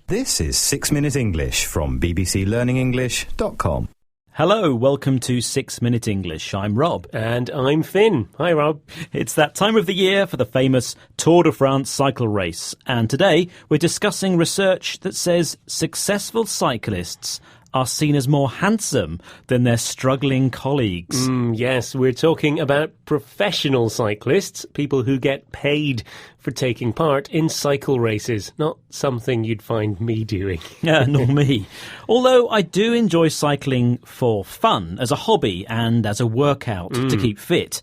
This is 6-Minute English from bbclearningenglish.com. Hello, welcome to 6-Minute English. I'm Rob. And I'm Finn. Hi, Rob. It's that time of the year for the famous Tour de France cycle race. And today we're discussing research that says successful cyclists are seen as more handsome than their struggling colleagues. Yes, we're talking about professional cyclists, people who get paid for taking part in cycle races, not something you'd find me doing. Yeah, nor me. Although I do enjoy cycling for fun, as a hobby and as a workout to keep fit.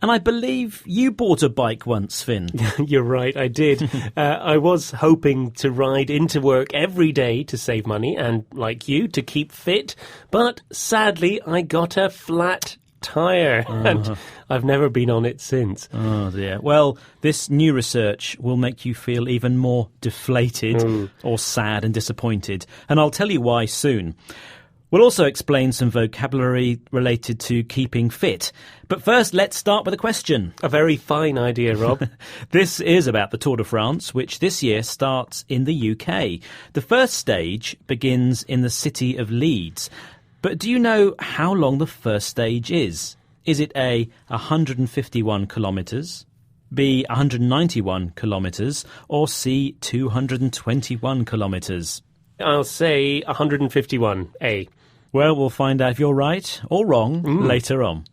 And I believe you bought a bike once, Finn. You're right, I did. I was hoping to ride into work every day to save money and, like you, to keep fit. But sadly, I got a flat tyre and I've never been on it since. Oh, dear. Well, this new research will make you feel even more deflated or sad and disappointed. And I'll tell you why soon. We'll also explain some vocabulary related to keeping fit. But first, let's start with a question. A very fine idea, Rob. This is about the Tour de France, which this year starts in the UK. The first stage begins in the city of Leeds. But do you know how long the first stage is? Is it A, 151 kilometres, B, 191 kilometres, or C, 221 kilometres? I'll say 151A. Well, we'll find out if you're right or wrong later on.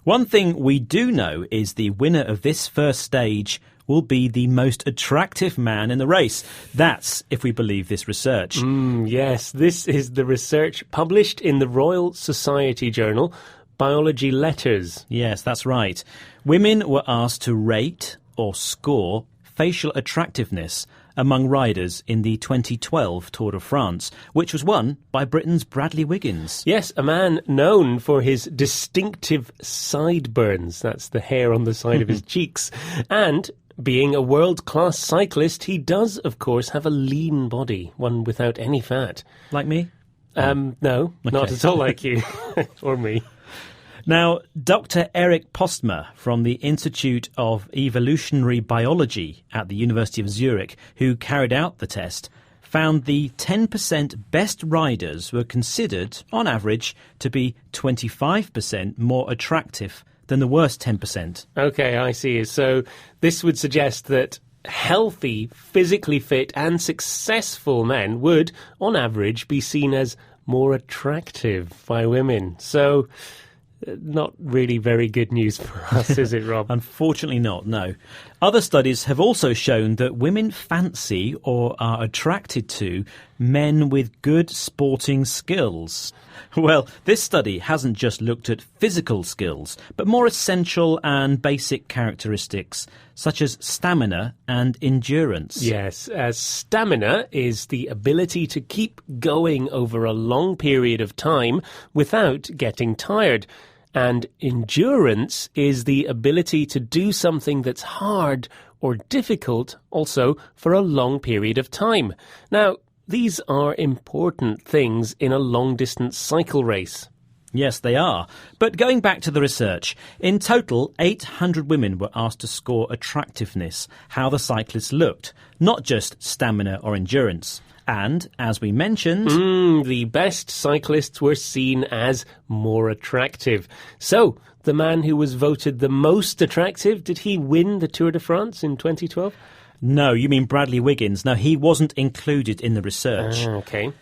One thing we do know is the winner of this first stage will be the most attractive man in the race. That's if we believe this research. Yes, this is the research published in the Royal Society journal, Biology Letters. Yes, that's right. Women were asked to rate or score facial attractiveness among riders in the 2012 Tour de France, which was won by Britain's Bradley Wiggins. Yes, a man known for his distinctive sideburns. That's the hair on the side of his cheeks. And being a world-class cyclist, he does, of course, have a lean body, one without any fat. Like me? No, not at all like you or me. Now, Dr. Eric Postma from the Institute of Evolutionary Biology at the University of Zurich, who carried out the test, found the 10% best riders were considered, on average, to be 25% more attractive than the worst 10%. OK, I see. So this would suggest that healthy, physically fit and successful men would, on average, be seen as more attractive by women. So not really very good news for us, is it, Rob? Unfortunately not, no. Other studies have also shown that women fancy or are attracted to men with good sporting skills. Well, this study hasn't just looked at physical skills, but more essential and basic characteristics, such as stamina and endurance. Yes, stamina is the ability to keep going over a long period of time without getting tired. And endurance is the ability to do something that's hard or difficult also for a long period of time. Now, these are important things in a long-distance cycle race. Yes, they are. But going back to the research, in total, 800 women were asked to score attractiveness, how the cyclists looked, not just stamina or endurance. And, as we mentioned, the best cyclists were seen as more attractive. So, the man who was voted the most attractive, did he win the Tour de France in 2012? No, you mean Bradley Wiggins. No, he wasn't included in the research. OK.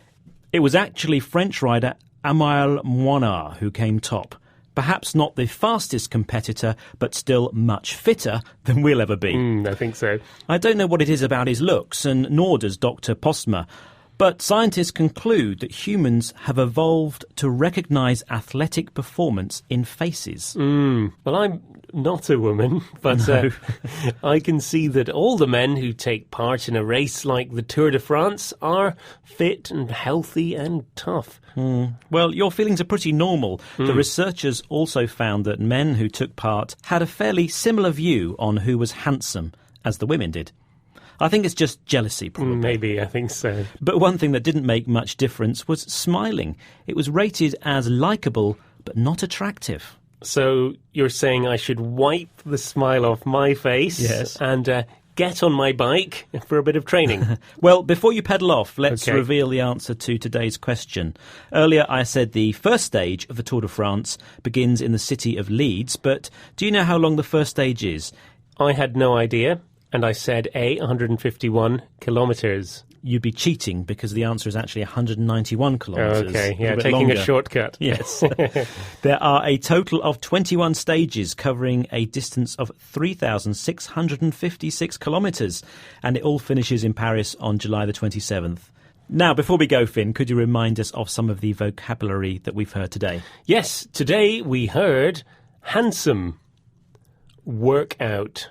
It was actually French rider Amaury Moinard who came top. Perhaps not the fastest competitor, but still much fitter than we'll ever be. I think so. I don't know what it is about his looks, and nor does Dr. Postma. But scientists conclude that humans have evolved to recognise athletic performance in faces. Well, I'm not a woman, but I can see that all the men who take part in a race like the Tour de France are fit and healthy and tough. Well, your feelings are pretty normal. The researchers also found that men who took part had a fairly similar view on who was handsome as the women did. I think it's just jealousy, probably. Maybe, I think so. But one thing that didn't make much difference was smiling. It was rated as likeable, but not attractive. So you're saying I should wipe the smile off my face Yes. and get on my bike for a bit of training. Well, before you pedal off, let's Okay. reveal the answer to today's question. Earlier, I said the first stage of the Tour de France begins in the city of Leeds, but do you know how long the first stage is? I had no idea, and I said 151 kilometres. You'd be cheating because the answer is actually 191 kilometres. Okay, yeah, little bit taking longer. a shortcut. Yes. There are a total of 21 stages covering a distance of 3,656 kilometres, and it all finishes in Paris on July the 27th. Now, before we go, Finn, could you remind us of some of the vocabulary that we've heard today? Yes, today we heard handsome, workout,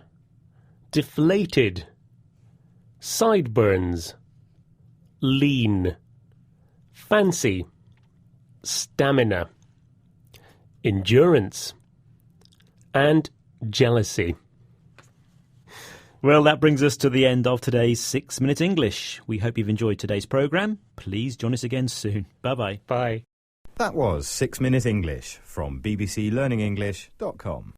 deflated, sideburns, lean, fancy, stamina, endurance, and jealousy. Well, that brings us to the end of today's 6 Minute English. We hope you've enjoyed today's programme. Please join us again soon. Bye-bye. Bye. That was 6 Minute English from bbclearningenglish.com.